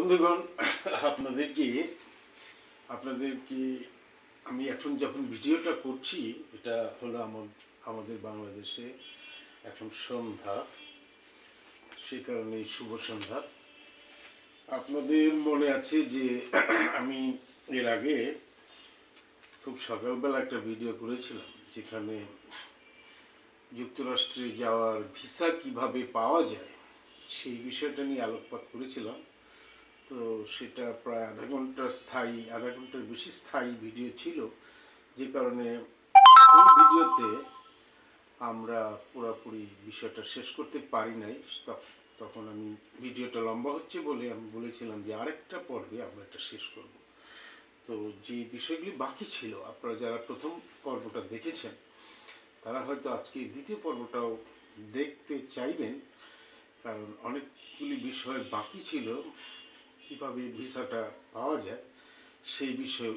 বন্ধুগণ, আপনাদেরকে আপনাদেরকে আমি এখন যখন ভিডিওটা করছি, এটা হলো আমাদের বাংলাদেশে এখন সন্ধ্যা, সে কারণে শুভ সন্ধ্যা। আপনাদের মনে আছে যে আমি এর আগে খুব সকালবেলা একটা ভিডিও করেছিলাম, যেখানে যুক্তরাষ্ট্রে যাওয়ার ভিসা কিভাবে পাওয়া যায় সেই বিষয়টা নিয়ে আলোকপাত করেছিলাম। তো সেটা প্রায় আধা ঘন্টার বেশি স্থায়ী ভিডিও ছিল, যে কারণে ওই ভিডিওতে আমরা পুরোপুরি বিষয়টা শেষ করতে পারি নাই। তখন আমি ভিডিওটা লম্বা হচ্ছে বলে আমি বলেছিলাম যে আরেকটা পর্বে আমরা এটা শেষ করব। তো যে বিষয়গুলি বাকি ছিল, আপনারা যারা প্রথম পর্বটা দেখেছেন তারা হয়তো আজকে দ্বিতীয় পর্বটাও দেখতে চাইবেন, কারণ অনেকগুলি বিষয় বাকি ছিল। কীভাবে ভিসাটা পাওয়া যায় সেই বিষয়ে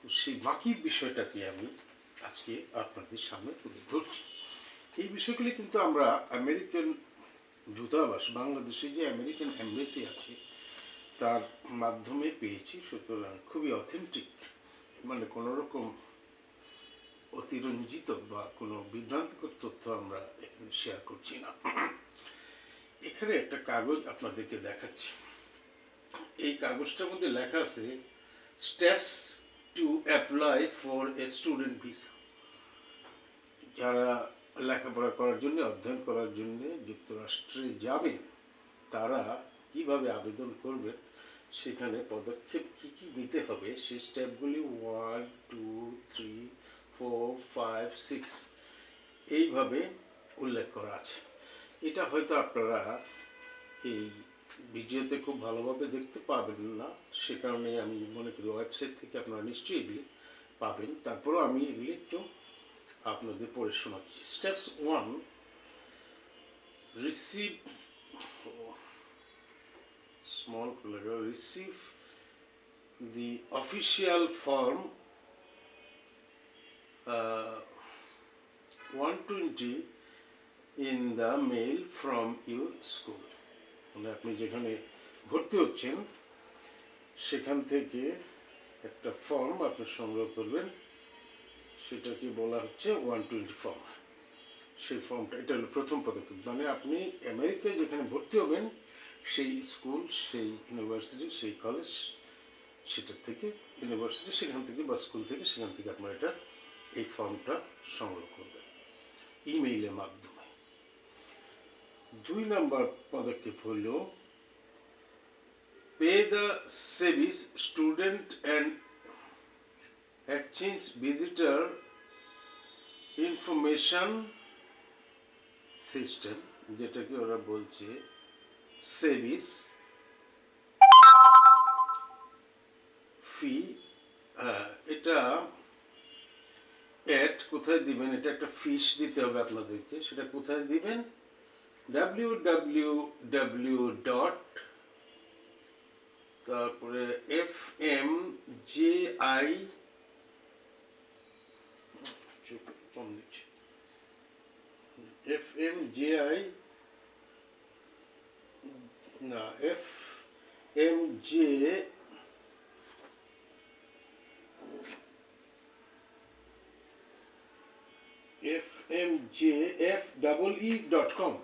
তো সেই বাকি বিষয়টাকে আমি আজকে আপনাদের সামনে তুলে ধরছি। এই বিষয়গুলি কিন্তু আমরা আমেরিকান দূতাবাস, বাংলাদেশে যে আমেরিকান এমবেসি আছে তার মাধ্যমে পেয়েছি, সুতরাং খুবই অথেন্টিক, মানে কোনো রকম অতিরঞ্জিত বা কোনো বিভ্রান্তিকর তথ্য আমরা এখানে শেয়ার করছি না। এখানে একটা কাগজ আপনাদেরকে দেখাচ্ছি। এই কাগজটার মধ্যে লেখা আছে steps to apply for a student visa. যারা লেখাপড়া করার জন্য, অধ্যয়ন করার জন্য যুক্তরাষ্ট্রে যাবেন তারা কিভাবে আবেদন করবেন, সেখানে পদক্ষেপ কী কী নিতে হবে সেই স্টেপগুলি 1, 2, 3, 4, 5, 6 এইভাবে উল্লেখ করা আছে। এটা হয়তো আপনারা এই ভিডিওতে খুব ভালোভাবে দেখতে পাবেন না, সে কারণে আমি মনে করি ওয়েবসাইট থেকে আপনারা নিশ্চয়ই এগুলি পাবেন। তারপরেও আমি এগুলি একটু আপনাদের পড়ে শোনাচ্ছি। Steps 1, receive the official form 120 in the mail from your school. মানে আপনি যেখানে ভর্তি হচ্ছেন সেখান থেকে একটা ফর্ম আপনি সংগ্রহ করবেন, সেটাকে বলা হচ্ছে 120 ফর্ম। সেই ফর্মটা, এটা হলো প্রথম পদক্ষেপ। মানে আপনি আমেরিকায় যেখানে ভর্তি হবেন সেই স্কুল, সেই ইউনিভার্সিটি, সেই কলেজ, সেটার থেকে ইউনিভার্সিটি সেখান থেকে বা স্কুল থেকে সেখান থেকে আপনারা এই ফর্মটা সংগ্রহ করবেন ইমেইলের মাধ্যমে। 2 নম্বর পদক্ষেপ হল pay the SEVIS student and exchange visitor information system, যেটাকে ওরা বলছে সেভিস ফি। এটা কোথায় দিবেন, এটা একটা ফিস দিতে হবে আপনাদেরকে। সেটা কোথায় দিবেন? www. তারপরে fmji fmjfe.com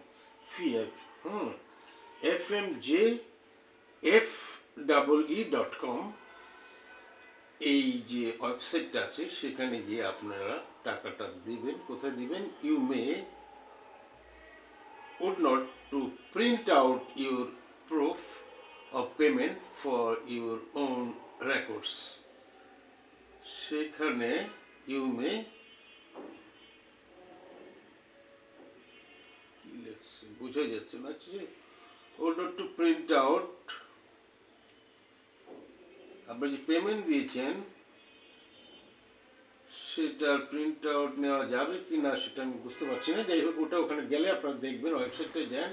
fmjfe.com এই যে ওয়েবসাইটটা আছে সেখানে গিয়ে আপনারা টাকাটা দিবেন। কোথায় দিবেন? You may would not to print out your proof of payment for your own records. সেখানে ইউ মে কি লেখছে বোঝা যাচ্ছে না, would not to print out, আপনি যে পেমেন্ট দিয়েছেন সেটার প্রিন্ট আউট নেওয়া যাবে কি না সেটা আমি বুঝতে পারছি না। যাই হোক, ওটা ওখানে গেলে আপনারা দেখবেন, ওয়েবসাইটে যান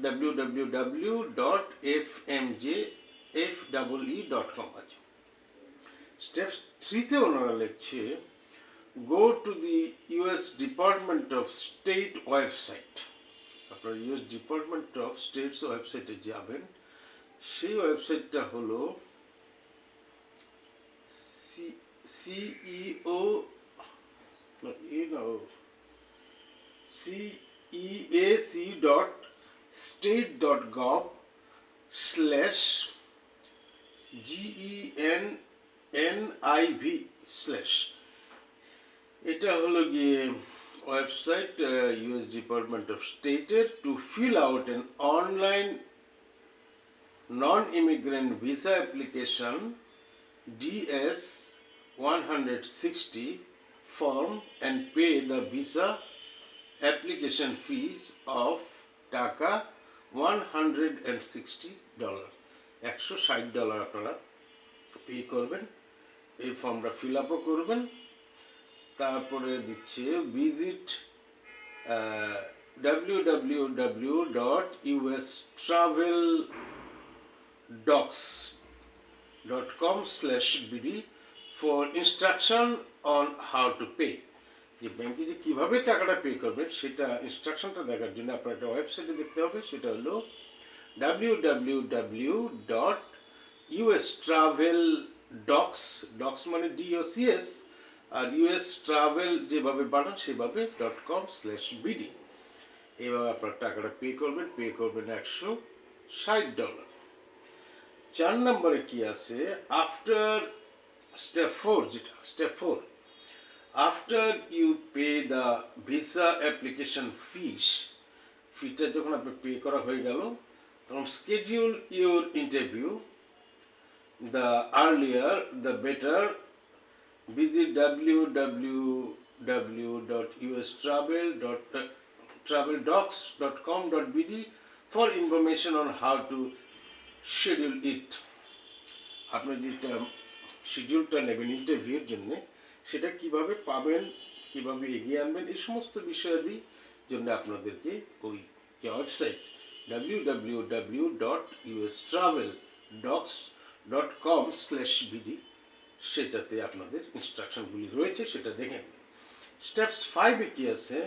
www.fmjfe.com আছে। স্টেপ 3-তে ওনারা লিখছে go to the US department of state website আপনারা ইউএস ডিপার্টমেন্ট অফ স্টেটস ওয়েবসাইটে যাবেন। সেই ওয়েবসাইটটা হলো সিইও cac.state.gov/GENNIV/ এটা হলো গিয়ে ওয়েবসাইট ইউএস ডিপার্টমেন্ট অফ স্টেটের to fill out an online non-immigrant visa application DS-160 form and pay the visa application fees of টাকা $160 $160 আপনারা পে করবেন, এই ফর্মটা ফিল আপও করবেন। তারপরে দিচ্ছে visit www.ustraveldocs.com/bd for instruction on how to pay। যে ব্যাংকে যে কীভাবে টাকাটা পে করবেন সেটা ইনস্ট্রাকশনটা দেখার জন্য আপনার একটা ওয়েবসাইটে দেখতে হবে, সেটা হলো www.ustraveldocs ডক্স মানে DOCS আর US ট্রাভেল যেভাবে বানান সেভাবে .com/bd। এইভাবে আপনার টাকাটা পে করবেন $160। 4 নম্বরে কি আছে, আফটার স্টেপ 4, যেটা step 4, after you pay the visa application ফিটা যখন আপনার পে করা হয়ে গেল তখন schedule your interview, the earlier the better. visit www.ustraveldocs.com.bd for information on how to schedule it। আপনি যেটা শিডিউলটা নেবেন ইন্টারভিউর জন্য সেটা কিভাবে পাবেন, কিভাবে এগিয়ে আনবেন, এই সমস্ত বিষয়াদি জন্য আপনাদেরকে ওই যে ওয়েবসাইট www.ustraveldocs.com/bd সেটাতে আপনাদের ইনস্ট্রাকশনগুলি রয়েছে, সেটা দেখেন। স্টেপস 5-এ কি আছে,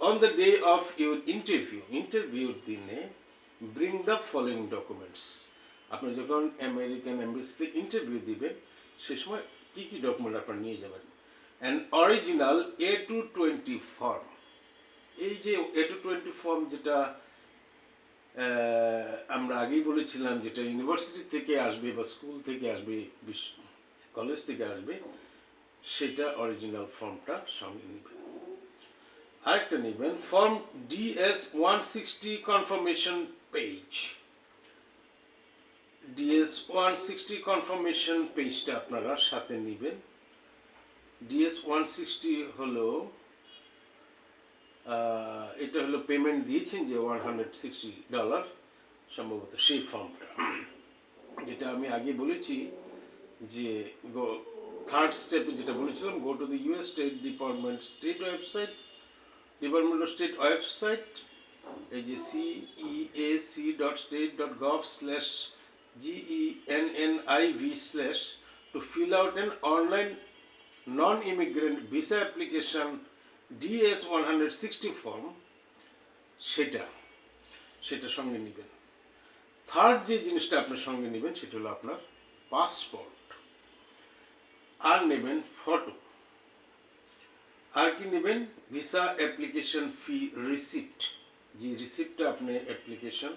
on the day of your ইন্টারভিউর দিনে ব্রিং দ্য ফলোয়িং ডকুমেন্টস। আপনি যখন আমেরিকান এম্বাসিতে ইন্টারভিউ দিবেন সে সময় কী কী ডকুমেন্ট আপনারা নিয়ে যাবেন, অ্যান অরিজিনাল A220 ফর্ম। এই যে A220 ফর্ম যেটা আমরা আগেই বলেছিলাম যেটা ইউনিভার্সিটি থেকে আসবে বা স্কুল থেকে আসবে, কলেজ থেকে আসবে, সেটা অরিজিনাল ফর্মটা সঙ্গে নেবেন। আরেকটা নেবেন form DS-160 confirmation page. DS-160 confirmation পেজটা আপনারা সাথে নেবেন। DS-160 হলো এটা হলো পেমেন্ট দিয়েছেন যে $160 সম্ভবত সেই ফর্মটা, যেটা আমি আগে বলেছি যে থার্ড স্টেপে যেটা বলেছিলাম, go to the US department of state website, এই যে cac.gov/GENNIV/ to fill out an online non-immigrant visa application DS-160 form, সেটা সঙ্গে নেবেন। থার্ড যে জিনিসটা আপনার সঙ্গে নেবেন সেটা হলো আপনার পাসপোর্ট, আর নেবেন ফটো, আর কি নেবেন ভিসা অ্যাপ্লিকেশন ফি রিসিপ্ট, যে রিসিপ্টটা আপনি অ্যাপ্লিকেশন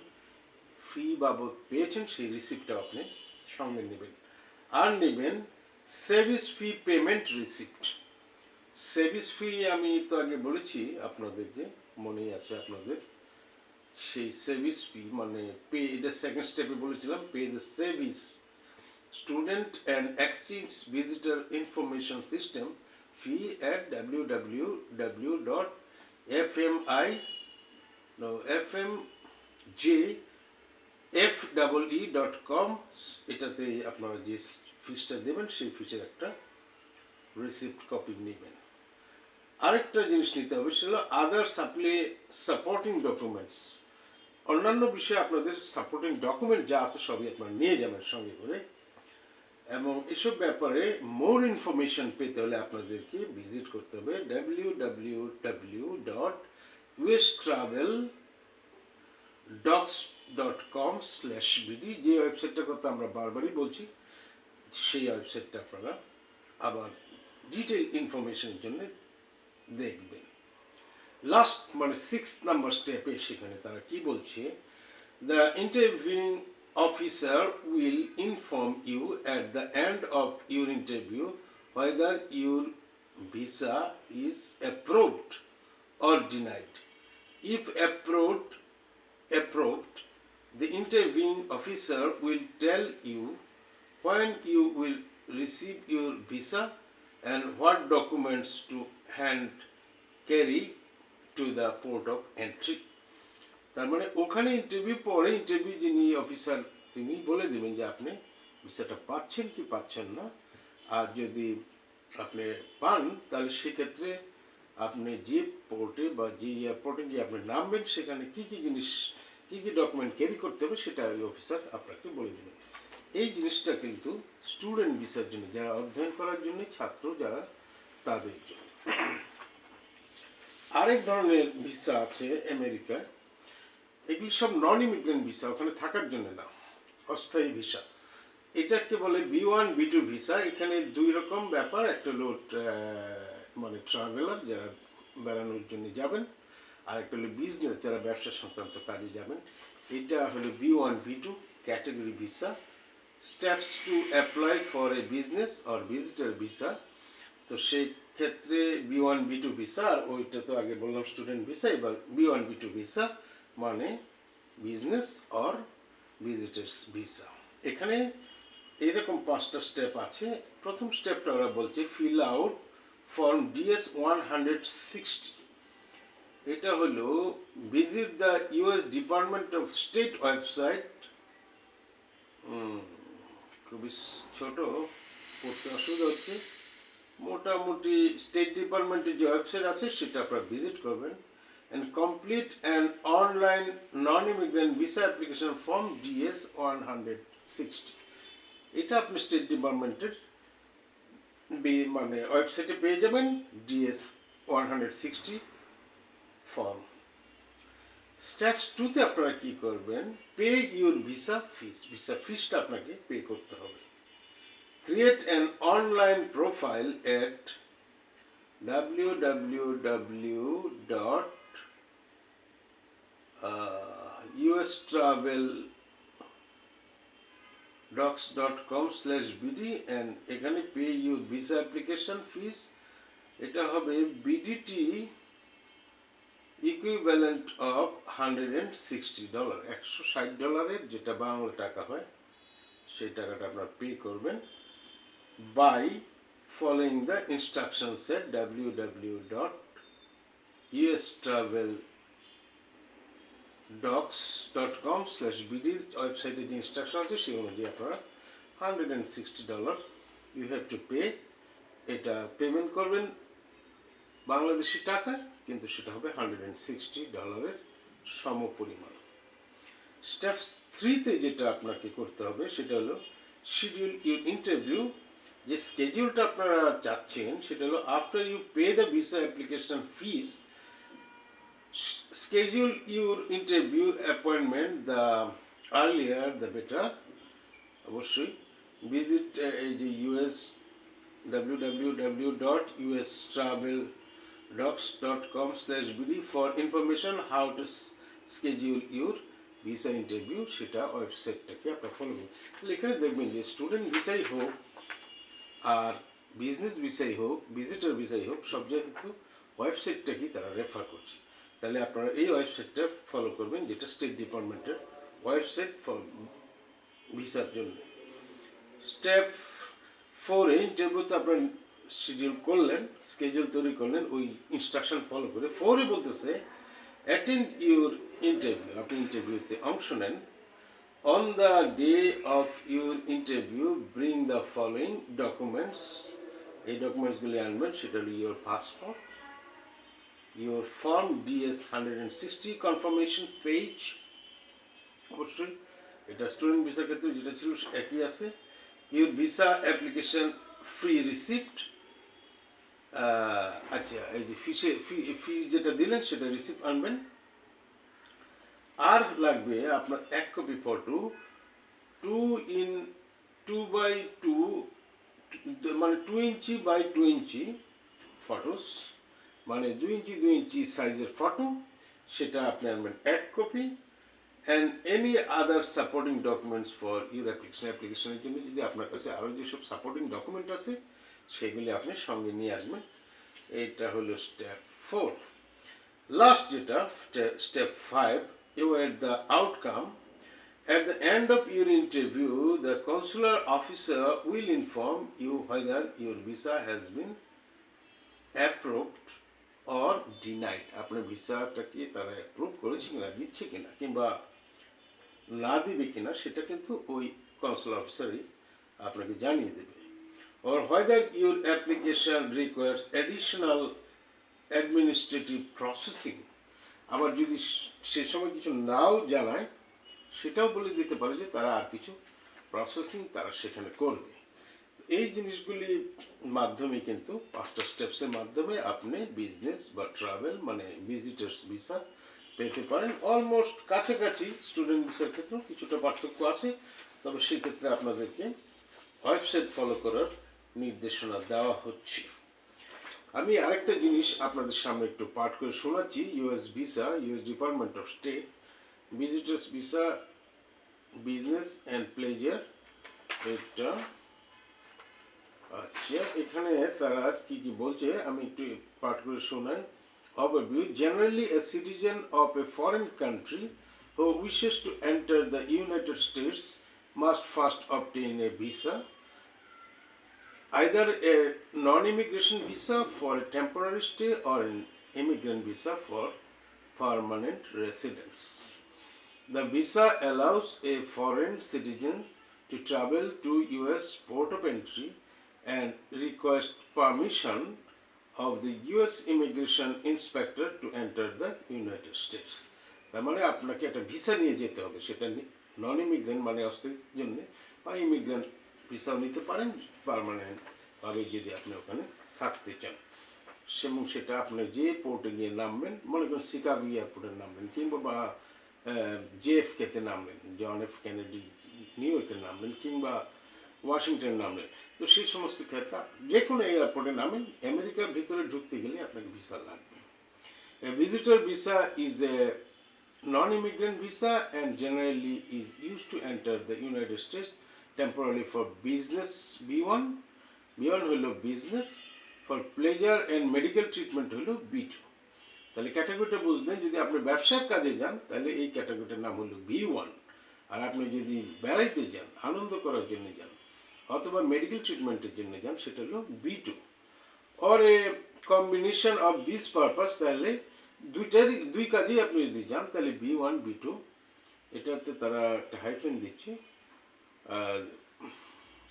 ফি বাবদ পেয়েছেন সেই রিসিপ্টটা আপনি সঙ্গে নেবেন। আর নেবেন service fee payment receipt. Service ফি আমি তো আগে বলেছি আপনাদেরকে, মনেই আছে আপনাদের, সেই সার্ভিস ফি মানে পে, এটা সেকেন্ড স্টেপে বলেছিলাম, pay the service student and exchange visitor information system fee at www.fmjfee.com। এটাতে আপনারা যে ফিসটা দেবেন সেই ফিসের একটা রিসিপ্ট কপি নেবেন। আরেকটা জিনিস নিতে হবে সেটা হলো আদার সাপোর্টিং ডকুমেন্টস। অন্যান্য বিষয়ে আপনাদের সাপোর্টিং ডকুমেন্ট যা আছে সবই আপনারা নিয়ে যাবেন সঙ্গে করে। এবং এসব ব্যাপারে মোর ইনফরমেশন পেতে হলে আপনাদেরকে ভিজিট করতে হবে www.ustraveldocs.com/bd docs.com/bd, যে ওয়েবসাইটটার কথা আমরা বারবারই বলছি, সেই ওয়েবসাইটটা আপনারা আবার ডিটেল ইনফরমেশনের জন্য দেখবেন। লাস্ট মানে 6 নাম্বার স্টেপে সেখানে তারা কি বলছে, the interviewing officer will inform you at the end of your interview whether your visa is approved or denied. If approved, the interviewing officer will tell you when you will receive your visa and what documents to hand carry to the port of entry. তার মানে ওখানে interview যিনি officer তিনি বলে দেবেন যে আপনি ভিসাটা পাচ্ছেন কি পাচ্ছেন না। আর যদি আপনি পান তাহলে সেক্ষেত্রে আপনি যে পোর্টে বা যে এয়ারপোর্টে গিয়ে আপনি নামবেন সেখানে কি কি ডকুমেন্ট ক্যারি করতে হবে সেটা ওই অফিসার আপনাকে বলে দেবেন। এই জিনিসটা কিন্তু স্টুডেন্ট ভিসার জন্য, যারা অধ্যয়ন করার জন্য ছাত্র যারা, তাদের জন্য। আরেক ধরনের ভিসা আছে আমেরিকায়, এগুলি সব নন ইমিগ্রেন্ট ভিসা, ওখানে থাকার জন্য না, অস্থায়ী ভিসা। এটাকে বলে B1 B2 ভিসা। এখানে দুই রকম ব্যাপার, একটা হলো মানে ট্রাভেলার যারা বেড়ানোর জন্য যাবেন, আর একটা হলো বিজনেস যারা ব্যবসা সংক্রান্ত কাজে যাবেন। এটা হলো B1 B2 category visa. Steps to apply for A business or visitor visa. তো সেই ক্ষেত্রে B1 B2 ভিসা, আর ওইটা তো আগে বললাম স্টুডেন্ট ভিসা, এবার B1 B2 ভিসা মানে বিজনেস অর ভিজিটার্স ভিসা। এখানে এরকম 5টা স্টেপ আছে। প্রথম স্টেপটা ওরা বলছে ফিল আউট ফর্ম DS-160। এটা হলো visit the US department of state website. খুবই ছোট, পড়তে অসুবিধা হচ্ছে। মোটামুটি স্টেট ডিপার্টমেন্টের যে ওয়েবসাইট আছে সেটা আপনারা ভিজিট করবেন and complete an online non-immigrant visa application form DS-160। এটা আপনি স্টেট ডিপার্টমেন্টের মানে ওয়েবসাইটে পেয়ে যাবেন DS-160 ফর্ম। স্টেপস 2তে আপনারা কি করবেন, পে ইউর ভিসা ফিসটা আপনাকে পে করতে হবে। Create an online profile at www.ustraveldocs.com/bd and এখানে pay your visa application fees. এটা হবে BDT ইকুইভ্যালেন্ট অফ $160, $160 যেটা বাংলা টাকা হয়, সেই টাকাটা আপনারা পে করবেন by following the instructions at www.ustraveldocs.com/bd ওয়েবসাইটে যে ইনস্ট্রাকশন আছে সেই অনুযায়ী আপনারা $160 ইউ হ্যাভ টু পে। এটা পেমেন্ট করবেন বাংলাদেশি টাকায়, কিন্তু সেটা হবে $160 সমপরিমাণ। স্টেপ 3তে যেটা আপনাকে করতে হবে সেটা হলো শিডিউল ইউর ইন্টারভিউ। যে স্কেডিউলটা আপনারা চাচ্ছেন সেটা হলো after you pay the visa application fees, schedule your interview appointment, the earlier the better। অবশ্যই ভিজিট এই যে www.ustraveldocs.com/bd for information how to schedule your visa interview। সেটা ওয়েবসাইটটাকে আপনার ফলো করুন। তাহলে এখানে দেখবেন যে স্টুডেন্ট ভিসাই হোক আর বিজনেস ভিসাই হোক, ভিজিটার ভিসাই হোক, সব জায়গায় কিন্তু ওয়েবসাইটটাকেই তারা রেফার করছে। তাহলে আপনারা এই ওয়েবসাইটটা ফলো করবেন, যেটা স্টেট ডিপার্টমেন্টের ওয়েবসাইট ভিসার জন্য। স্টেপ 4-এ ইন্টারভিউতে আপনার শিডিউল করলেন, স্কেডিউল তৈরি করলেন ওই ইনস্ট্রাকশন ফলো করে। 4-এ বলতেছে অ্যাটেন্ড ইউর ইন্টারভিউ, আপনি ইন্টারভিউতে অংশ নেন। On the day of your interview bring the following documents. এই ডকুমেন্টসগুলি আনবেন, সেটা হলো your passport, your form DS-160 confirmation page, অবশ্যই এটা স্টুডেন্ট ভিসার ক্ষেত্রে যেটা ছিল একই আছে। your visa application free receipt, আচ্ছা এই যে ফিস যেটা দিলেন সেটা রিসিপ্ট আনবেন। আর লাগবে আপনার 1 কপি ফটো 2 ইন 2x2 মানে 2 ইঞ্চি বাই 2 ইঞ্চি ফটোস, মানে 2 ইঞ্চি 2 ইঞ্চি সাইজের ফটো, সেটা আপনি আনবেন 1 copy. And any other supporting documents for your অ্যাপ্লিকেশনের জন্য যদি আপনার কাছে আরও যেসব সাপোর্টিং ডকুমেন্ট আছে সেগুলি আপনি সঙ্গে নিয়ে আসবেন। এটা হলো স্টেপ 4। লাস্ট যেটা step 5, you at the outcome. At the end of your interview, the consular officer will inform you whether your visa has been approved or denied. আপনার ভিসাটাকে তারা অ্যাপ্রুভ করেছে কিনা, দিচ্ছে কিনা, কিংবা না দিবে কিনা, সেটা কিন্তু ওই কনসুলার অফিসারই আপনাকে জানিয়ে দেবে। or whether your application requires additional administrative processing. আবার যদি সে সময় কিছু নাও জানায়, সেটাও বলে দিতে পারে যে তারা আর কিছু প্রসেসিং তারা সেখানে করবে। এই জিনিসগুলি মাধ্যমে কিন্তু 5টা স্টেপসের মাধ্যমে আপনি বিজনেস বা ট্রাভেল মানে ভিজিটার্স ভিসা পেতে পারেন। অলমোস্ট কাছাকাছি, স্টুডেন্ট ভিসার ক্ষেত্রেও কিছুটা পার্থক্য আছে, তবে সেক্ষেত্রে আপনাদেরকে ওয়েবসাইট ফলো করার নির্দেশনা দেওয়া হচ্ছে। আমি আরেকটা জিনিস আপনাদের সামনে একটু পাঠ করে শোনাচ্ছি। US visa, US department of state visitors visa business and pleasure, এটা আচ্ছা এখানে তারা কি কি বলছে আমি একটু পাঠ করে শোনাই। Overview. Generally, a citizen of a foreign country who wishes to enter the United States must first obtain a visa, either a non-immigration visa for a temporary stay or an immigrant visa for permanent residence. The visa allows a foreign citizen to travel to US port of entry and request permission of the US immigration inspector to enter the United States. তার মানে আপনাকে একটা visa নিয়ে যেতে হবে, সেটা non immigrant মানে অস্থায়ীর জন্য, বা ইমিগ্রেন্ট ভিসাও নিতে পারেন পার্মানেন্ট ভাবে যদি আপনি ওখানে থাকতে চান। এবং সেটা আপনি যে পোর্টে গিয়ে নামবেন, মনে করেন শিকাগো এয়ারপোর্টে নামবেন, কিংবা জেএফকেতে নামলেন, জন এফ কেনেডি নিউ ইয়র্কে নামলেন, কিংবা ওয়াশিংটন নামলেন, তো সেই সমস্ত ক্ষেত্রে যে কোনো এয়ারপোর্টে নামেন, আমেরিকার ভিতরে ঢুকতে গেলে আপনাকে ভিসা লাগবে। A visitor visa is a non-immigrant visa and generally is used to enter the United States temporarily for business B1 হলো business, for pleasure and medical treatment হলো B2। তাহলে ক্যাটাগরিটা বুঝলেন, যদি আপনি ব্যবসার কাজে যান তাহলে এই ক্যাটাগরিটার নাম হলো B1, আর আপনি যদি বেড়াইতে যান, আনন্দ করার জন্য যান, অথবা মেডিকেল ট্রিটমেন্টের জন্য যান, সেটা হলো B2। or a combination of this purpose, তাহলে দুই কাজেই আপনি যদি যান তাহলে B1 B2, এটাতে তারা একটা হাইফেন দিচ্ছে,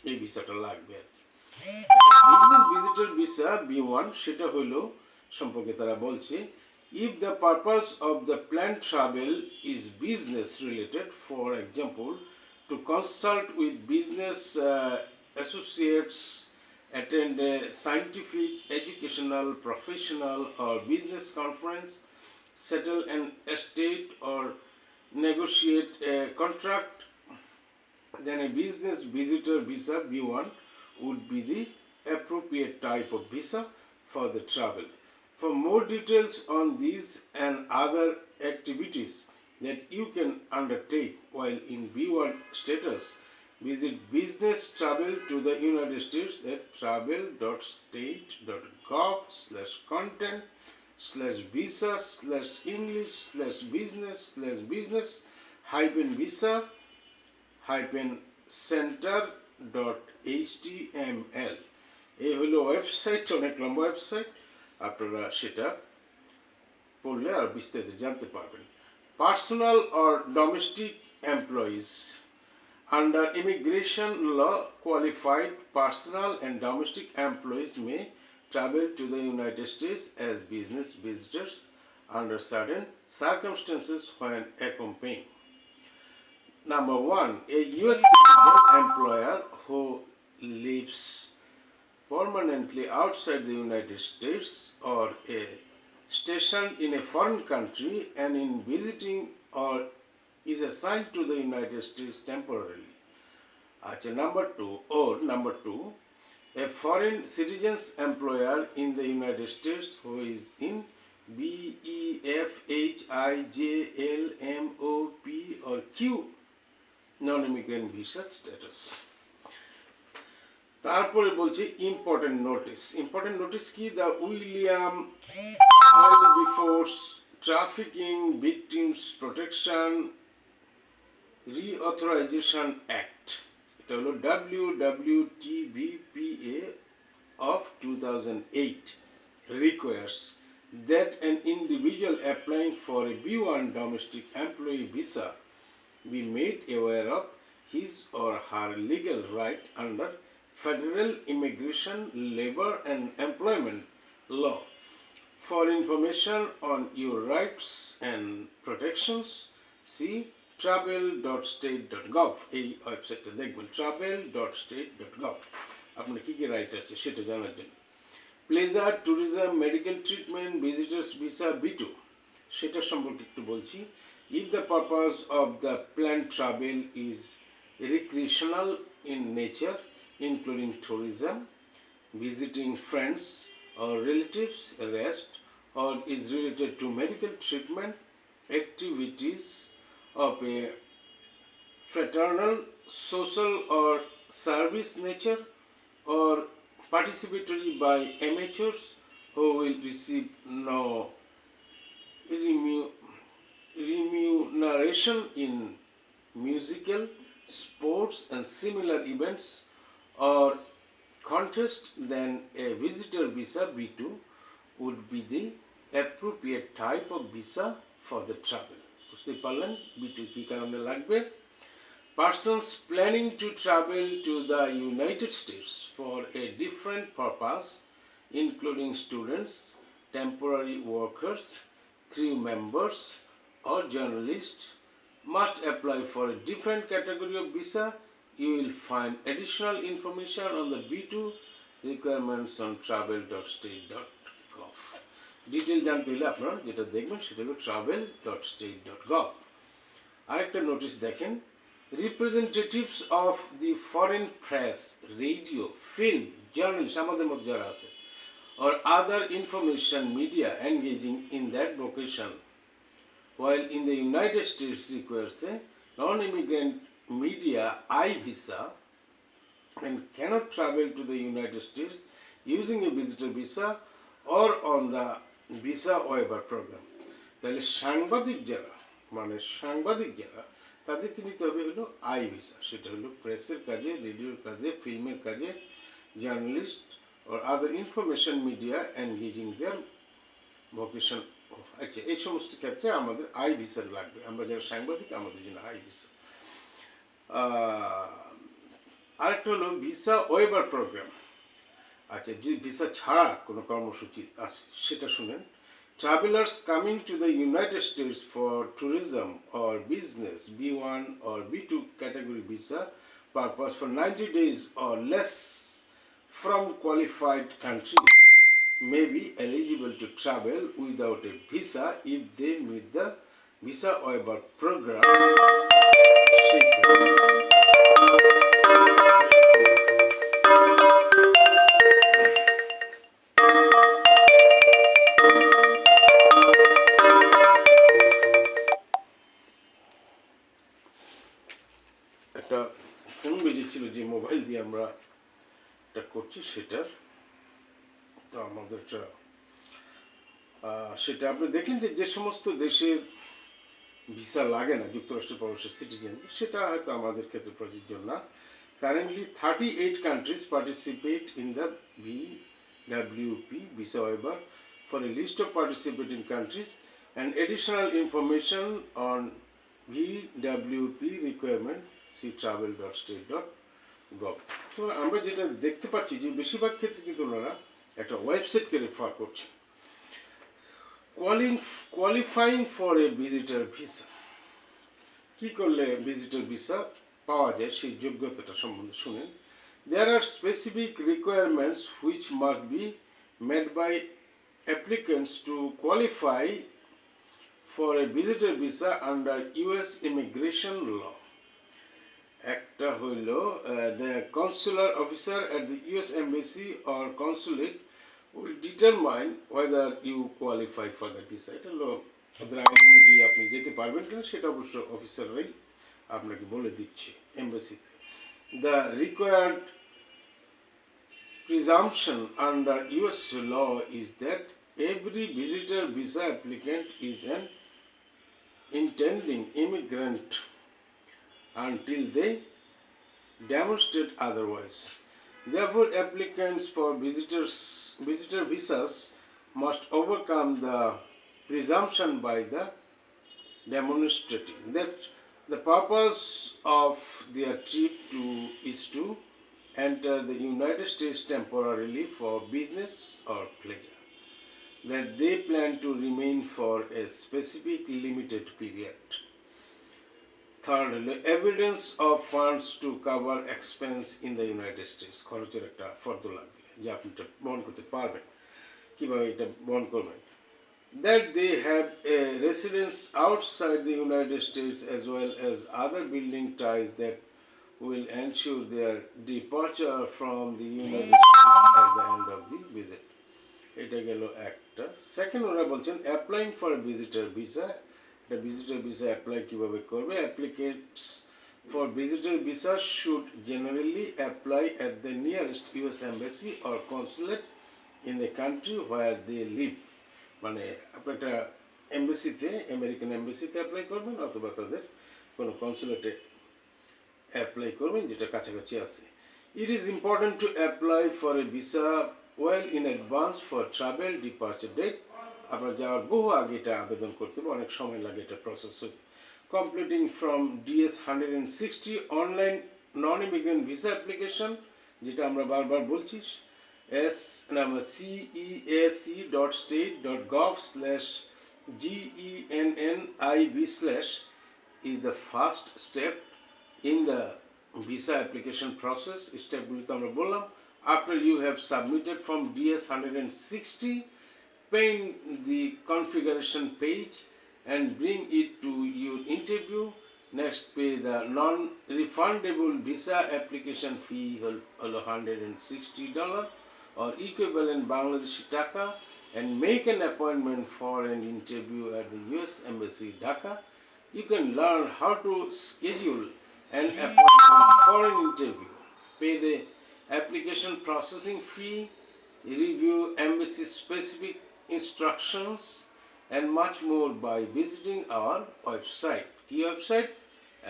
এই ভিসাটা লাগবে আর কি। বিজনেস ভিজিটর ভিসা B1 সেটা হলো সম্পর্কে তারা বলছে, if the purpose of the planned travel is business related, for example to consult with business associates, attend a scientific, educational, professional or business conference, settle an estate or negotiate a contract, then a business visitor visa B1 would be the appropriate type of visa for the travel. For more details on these and other activities that you can undertake while in B1 status, visit business travel to the United States at travel.state.gov/english/business/visa-center.html। এই হলো website, অনেক লম্বা website, আপনারা সেটা পড়লে আর বিস্তারিত জানতে পারবেন। Personal or domestic employees under immigration law, qualified personal and domestic employees may travel to the United States as business visitors under certain circumstances when accompanying. Number 1, a US citizen employer who lives permanently outside the United States or a stationed in a foreign country and in visiting or is assigned to the United States temporarily. Number two, a foreign citizen's employer in the United States who is in BEFHIJLMOP or Q non-immigrant visa status. তারপরে বলছে important notice কি the William Wilberforce trafficking victims protection reauthorization act, এটা হলো WWTVPA of 2008 requires that an individual applying for a B1 domestic employee visa be made aware of his or her legal right under Federal Immigration, Labor and Employment Law. For information on your rights and protections, see travel.state.gov. এই ওয়েবসাইটটা দেখবেন, travel.state.gov. আপনার কি কি right আছে সেটা জানার জন্য। Pleasure tourism medical treatment visitors visa B2, সেটা সম্পর্কে একটু বলছি। If the purpose of the planned travel is recreational in nature, including tourism, visiting friends or relatives, rest, or is related to medical treatment, activities of a fraternal, social, or service nature, or participatory by amateurs who will receive no remuneration in musical, sports, and similar events or contest, then a visitor visa B2 would be the appropriate type of visa for the travel. বুঝতে পারলেন B2 কি কারণে লাগবে? Persons planning to travel to the United States for a different purpose, including students, temporary workers, crew members, or journalists, must apply for a different category of visa. You will find additional information on the B2 requirements on travel.state.gov. Detail জানতে হলে আপনারা যেটা দেখবেন সেটা হলো travel.state.gov. আরেকটা notice দেখেন, representatives of the foreign press, radio, film, journalist আমাদের মধ্যে যারা আছে, or other information media engaging in that vocation while in the United States requires a non-immigrant media I visa and cannot travel to the United States using a visitor visa or on the visa waiver program. তাহলে সাংবাদিক যারা তাদেরকে নিতে হবে হলো I visa, সেটা হলো প্রেসের কাজে, রেডিওর কাজে, ফিল্মের কাজে, journalist or other information media engaging their vocation. আচ্ছা, এই সমস্ত ক্ষেত্রে আমাদের আই ভিসা লাগবে। আমরা যারা সাংবাদিক আমাদের জন্য আই ভিসা। আরেকটা হলো ভিসা ওয়েভার প্রোগ্রাম। আচ্ছা, যে ভিসা ছাড়া কোনো কর্মসূচি আছে সেটা শুনেন। Travelers coming to the United States for tourism or business B1 or B2 category visa purpose for 90 days or less from qualified countries may be eligible to travel without a visa if they meet the visa waiver program. একটা phone বেজেছিল যে mobile দিয়ে আমরা এটা করছি সেটার, তো আমাদের সেটা আপনি দেখলেন যে সমস্ত দেশের ভিসা লাগে না যুক্তরাষ্ট্রের প্রবাসী সিটিজেন, সেটা হয়তো আমাদের ক্ষেত্রে প্রযোজ্য না। Currently 38 countries participate in the BWP visa waiver. For a list of participating countries and additional information on BWP requirement, see travel.state.gov. তো আমরা যেটা দেখতে পাচ্ছি যে বেশিরভাগ ক্ষেত্রে কিন্তু ওনারা একটা ওয়েবসাইটকে রেফার করছে। Qualifying for a visitor visa, কি করলে ভিজিটার ভিসা পাওয়া যায় সেই যোগ্যতাটা সম্বন্ধে শুনেন। There are specific requirements which must be met by applicants to qualify for a visitor visa under US immigration law. একটা হইল the consular officer at the US embassy or consulate will determine whether you qualify for the visa. এটা হলো ওদের আইন অনুযায়ী আপনি যেতে পারবেন কিনা সেটা অবশ্য অফিসাররাই আপনাকে বলে দিচ্ছে এমবাসিতে। The required presumption under US law is that every visitor visa applicant is an intending immigrant until they demonstrate otherwise. Therefore, applicants for visitor visas must overcome the presumption by the demonstrating that the purpose of their trip is to enter the United States temporarily for business or pleasure, that they plan to remain for a specific limited period. Third, evidence of funds to cover expense in the United States. খরচের একটা ফর্দ লাগবে যে আপনি এটা বহন করতে পারবেন। কিভাবে এটা বহন করবেন? That they have a residence outside the United States as well as other building ties that will ensure their departure from the United States at the end of the visit. এটা গেল একটা। সেকেন্ড ওরা বলছেন applying for visitor visa. একটা visitor visa apply কীভাবে করবে? Applicants for visitor visa should generally apply at the nearest US embassy or consulate in the country where they live. মানে আপনি একটা এম্বাসিতে, আমেরিকান এম্বাসিতে অ্যাপ্লাই করবেন অথবা তাদের কোনো কনসুলেটে অ্যাপ্লাই করবেন যেটা কাছাকাছি আছে। It is important to apply for a visa well in advance for travel departure date. আপনার যাওয়ার বহু আগে এটা আবেদন করতে হবে, অনেক সময় লাগে এটা প্রসেস হতে। Completing from DS 160 online non immigrant visa application, যেটা আমরা বারবার বলছি, ceac.state.gov/GENNIB/ is the first step in the visa application process. স্টেপগুলি তো আমরা বললাম। After you have submitted from DS 160, paint the configuration page and bring it to your interview. Next, pay the non-refundable visa application fee of $160 or equivalent Bangladeshi Taka and make an appointment for an interview at the US Embassy, Dhaka. You can learn how to schedule an appointment for an interview, pay the application processing fee, review embassy specific instructions and much more by visiting our website. Key website?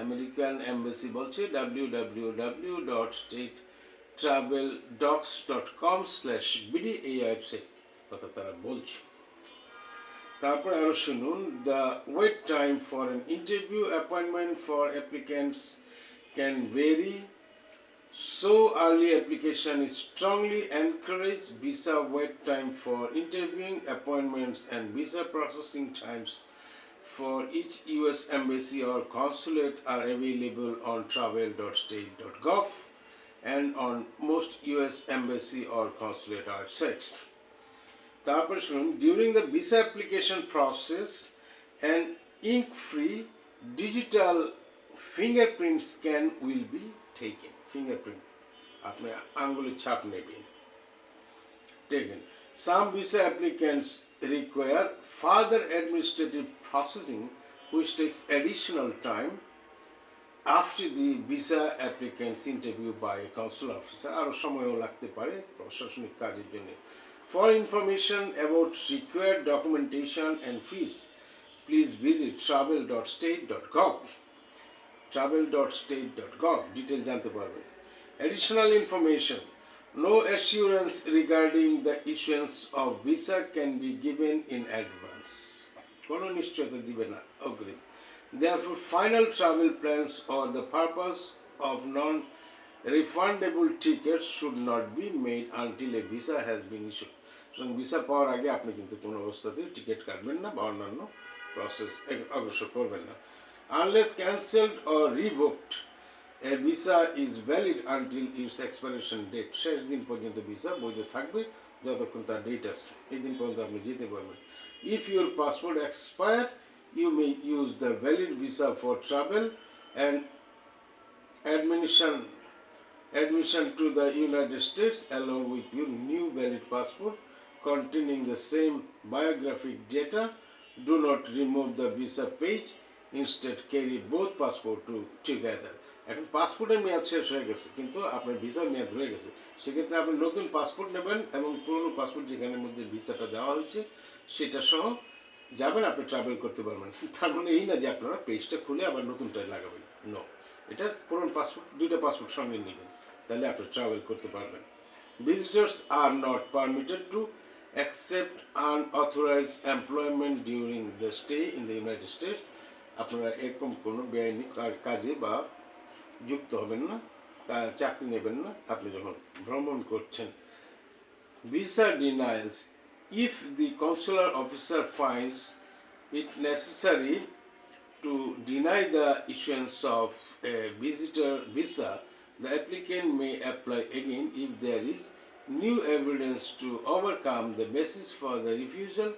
American Embassy বলছে www.statetraveldocs.com/bd এই website কথা তারা বলছে। তারপর আরো শুনুন, the wait time for an interview appointment for applicants can vary, so early application is strongly encouraged. Visa wait time for interviewing appointments and visa processing times for each US embassy or consulate are available on travel.state.gov and on most US embassy or consulate websites. তারপর শুনুন, during the visa application process an ink-free digital fingerprint scan will be taken. Fingerprint, আপনি আঙ্গুলের ছাপ নেবেন, taken. Some visa applicants require further administrative processing which takes additional time after the visa applicant's interview by a consular officer. আরো সময়ও লাগতে পারে প্রশাসনিক কাজের জন্য। For information about required documentation and fees, please visit travel.state.gov. travel.state.gov detail জানতে পারবেন। Additional information: no assurance regarding the issuance of visa can be given in advance. কোনো নিশ্চয়তা দিবে না অগ্রিম। Therefore, final travel plans or the purpose of non-refundable tickets should not be made until a visa has been issued. সুতরাং visa পাওয়ার আগে আপনি কিন্তু কোনো অবস্থাতেই টিকিট কাটবেন না বা অন্যান্য প্রসেস অগ্রসর করবেন না। Unless cancelled or revoked, a visa is valid until its expiration date. শেষ দিন পর্যন্ত ভিসা বৈধ থাকবে যতক্ষণ তার ডেট আছে, এই দিন পর্যন্ত আপনি যেতে পারবেন। If your passport expire, You may use the valid visa for travel and admission admission to the United States along with your new valid passport containing the same biographic data. Do not remove the visa page. Instead, carry both passport together. এখন পাসপোর্টের মেয়াদ শেষ হয়ে গেছে কিন্তু আপনার ভিসার মেয়াদ রয়ে গেছে, সেক্ষেত্রে আপনি নতুন পাসপোর্ট নেবেন এবং পুরনো পাসপোর্ট যেখানের মধ্যে ভিসাটা দেওয়া হয়েছে সেটা সহ যাবেন, আপনি ট্রাভেল করতে পারবেন। তার মানে এই না যে আপনারা পেজটা খুলে আবার নতুনটাই লাগাবেন, নো, এটার পুরনো পাসপোর্ট, দুইটা পাসপোর্ট সঙ্গে নেবেন, তাহলে আপনি ট্রাভেল করতে পারবেন। Visitors are not permitted to accept unauthorized employment during the stay in the United States. আপনারা এরকম কোনো বেআইনি কাজে বা যুক্ত হবেন না, চাকরি নেবেন না আপনি যখন ভ্রমণ করছেন। Visa denials. If the consular officer finds it necessary to deny the issuance of a visitor visa, the applicant may apply again if there is new evidence to overcome the basis for the refusal.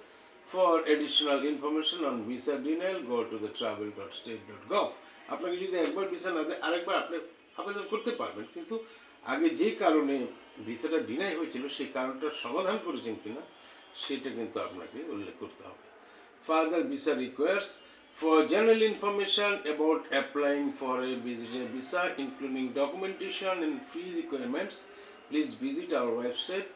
For additional information on visa denial, go to the travel.state.gov. আপনাকে যদি একবার visa না দেয় আরেকবার আপনি আবেদন করতে পারবেন, কিন্তু আগে যে কারণে ভিসাটা ডিনাই হয়েছিল সেই কারণটার সমাধান করেছেন কিনা সেটা কিন্তু আপনাকে উল্লেখ করতে হবে। Further visa requires. For general information about applying for a visitor visa, including documentation and fee requirements, please visit our website.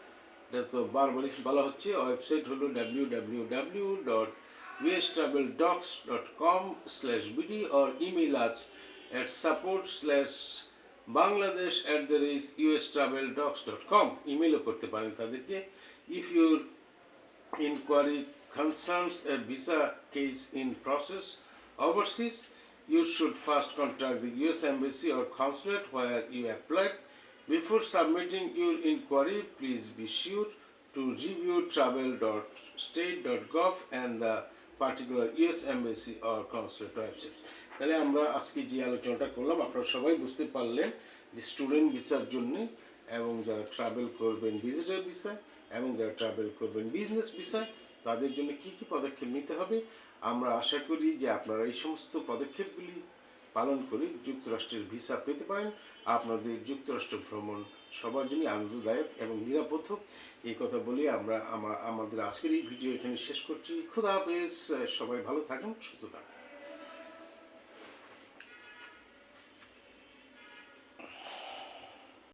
এটা তো বারবারই বলা হচ্ছে, ওয়েবসাইট হলো www.ustraveldocs.com/bd or email us at support/bangladesh@ustraveldocs.com. ইমেলও করতে পারেন তাদেরকে। If your inquiry concerns a visa case in process overseas, you should first contact the US Embassy or consulate where you applied. Before submitting your inquiry, please be sure to review travel.state.gov and the particular US Embassy or consulate website. তাহলে আমরা আজকে যে আলোচনাটা করলাম আপনারা সবাই বুঝতে পারলেন যে স্টুডেন্ট ভিসার জন্য এবং যারা ট্রাভেল করবেন ভিজিটর ভিসা এবং যারা ট্রাভেল করবেন বিজনেস ভিসা তাদের জন্য কী কী পদক্ষেপ নিতে হবে। আমরা আশা করি যে আপনারা এই সমস্ত পদক্ষেপগুলি পালন করে যুক্তরাষ্ট্রের ভিসা পেতে পারেন। আপনাদের যুক্তরাষ্ট্র ভ্রমণ সবার জন্য আনন্দদায়ক এবং নিরাপদ হোক, এই কথা বলে আমরা আমাদের আজকের এই ভিডিও এখানে শেষ করছি। খুদা হাফেজ, সবাই ভালো থাকুন, সুস্থ থাকুন।